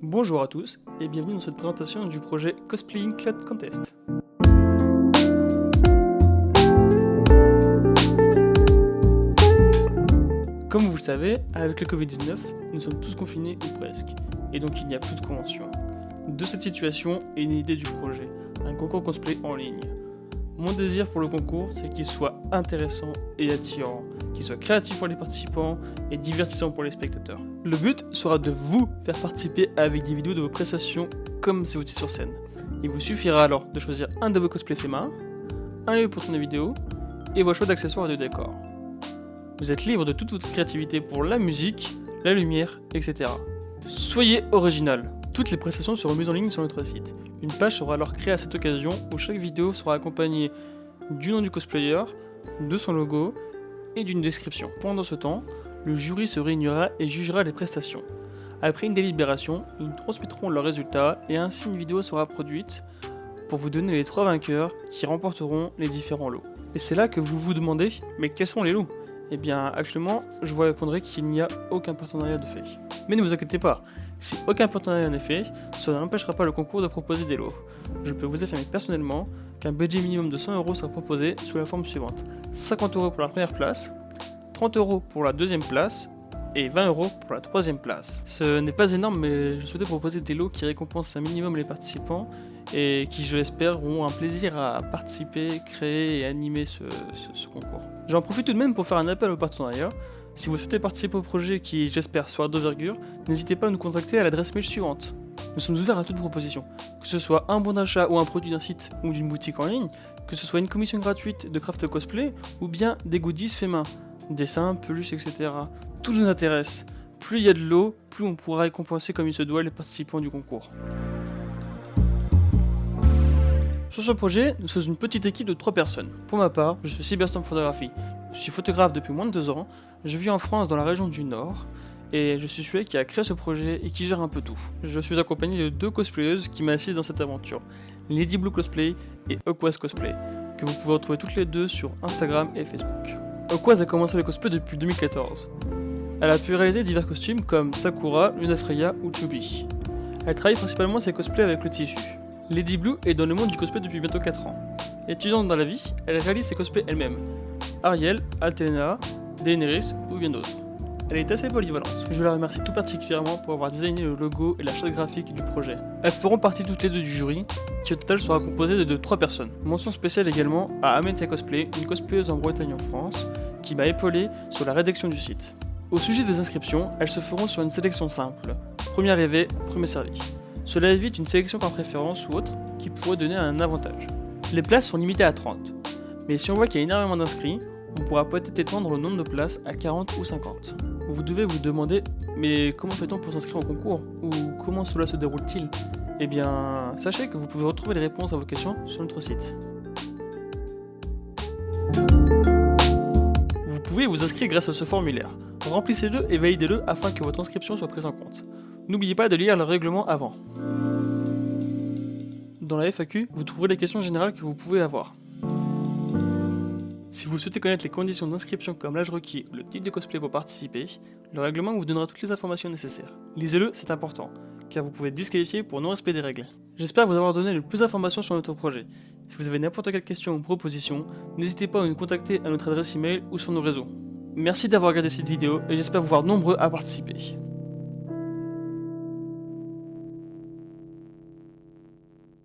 Bonjour à tous et bienvenue dans cette présentation du projet Cosplaying Cloud Contest. Comme vous le savez, avec le Covid-19, nous sommes tous confinés ou presque, et donc il n'y a plus de convention. De cette situation est une idée du projet, un concours cosplay en ligne. Mon désir pour le concours, c'est qu'il soit intéressant et attirant, qu'il soit créatif pour les participants et divertissant pour les spectateurs. Le but sera de vous faire participer avec des vidéos de vos prestations comme si vous étiez sur scène. Il vous suffira alors de choisir un de vos cosplays faits main, un lieu pour tourner vidéo et vos choix d'accessoires et de décors. Vous êtes libre de toute votre créativité pour la musique, la lumière, etc. Soyez original. Toutes les prestations seront mises en ligne sur notre site. Une page sera alors créée à cette occasion où chaque vidéo sera accompagnée du nom du cosplayer, de son logo et d'une description. Pendant ce temps, le jury se réunira et jugera les prestations. Après une délibération, ils nous transmettront leurs résultats et ainsi une vidéo sera produite pour vous donner les 3 vainqueurs qui remporteront les différents lots. Et c'est là que vous vous demandez, mais quels sont les lots ? Eh bien, actuellement, je vous répondrai qu'il n'y a aucun partenariat de fait. Mais ne vous inquiétez pas, si aucun partenariat n'est fait, cela n'empêchera pas le concours de proposer des lots. Je peux vous affirmer personnellement qu'un budget minimum de 100 € sera proposé sous la forme suivante. 50 € pour la première place, 30 € pour la deuxième place et 20 € pour la troisième place. Ce n'est pas énorme, mais je souhaitais proposer des lots qui récompensent un minimum les participants et qui, je l'espère, auront un plaisir à participer, créer et animer ce concours. J'en profite tout de même pour faire un appel au partenariat. Si vous souhaitez participer au projet qui, j'espère, sera d'envergure, n'hésitez pas à nous contacter à l'adresse mail suivante. Nous sommes ouverts à toute proposition, que ce soit un bon d'achat ou un produit d'un site ou d'une boutique en ligne, que ce soit une commission gratuite de craft cosplay ou bien des goodies faits main, dessins, peluches, etc. Tout nous intéresse. Plus il y a de lots, plus on pourra récompenser comme il se doit les participants du concours. Sur ce projet, nous sommes une petite équipe de 3 personnes. Pour ma part, je suis Cyberstorm Photographie. Je suis photographe depuis moins de 2 ans, je vis en France dans la région du Nord, et je suis celui qui a créé ce projet et qui gère un peu tout. Je suis accompagné de 2 cosplayeuses qui m'assistent dans cette aventure, Lady Blue Cosplay et Okwaz Cosplay, que vous pouvez retrouver toutes les deux sur Instagram et Facebook. Okwaz a commencé le cosplay depuis 2014. Elle a pu réaliser divers costumes comme Sakura, Luna Freya ou Chubby. Elle travaille principalement ses cosplays avec le tissu. Lady Blue est dans le monde du cosplay depuis bientôt 4 ans. Étudiante dans la vie, elle réalise ses cosplays elle-même. Ariel, Altena, Daenerys ou bien d'autres. Elle est assez polyvalente. Je la remercie tout particulièrement pour avoir designé le logo et la charte graphique du projet. Elles feront partie toutes les deux du jury, qui au total sera composé de 3 personnes. Mention spéciale également à Amentia Cosplay, une cosplayeuse en Bretagne en France, qui m'a épaulé sur la rédaction du site. Au sujet des inscriptions, elles se feront sur une sélection simple. Premier arrivé, premier servi. Cela évite une sélection par préférence ou autre qui pourrait donner un avantage. Les places sont limitées à 30, mais si on voit qu'il y a énormément d'inscrits, on pourra peut-être étendre le nombre de places à 40 ou 50. Vous devez vous demander, mais comment fait-on pour s'inscrire au concours ? Ou comment cela se déroule-t-il ? Eh bien, sachez que vous pouvez retrouver les réponses à vos questions sur notre site. Vous pouvez vous inscrire grâce à ce formulaire. Remplissez-le et validez-le afin que votre inscription soit prise en compte. N'oubliez pas de lire le règlement avant. Dans la FAQ, vous trouverez les questions générales que vous pouvez avoir. Si vous souhaitez connaître les conditions d'inscription comme l'âge requis ou le type de cosplay pour participer, le règlement vous donnera toutes les informations nécessaires. Lisez-le, c'est important, car vous pouvez être disqualifié pour non-respect des règles. J'espère vous avoir donné le plus d'informations sur notre projet. Si vous avez n'importe quelle question ou proposition, n'hésitez pas à nous contacter à notre adresse email ou sur nos réseaux. Merci d'avoir regardé cette vidéo et j'espère vous voir nombreux à participer.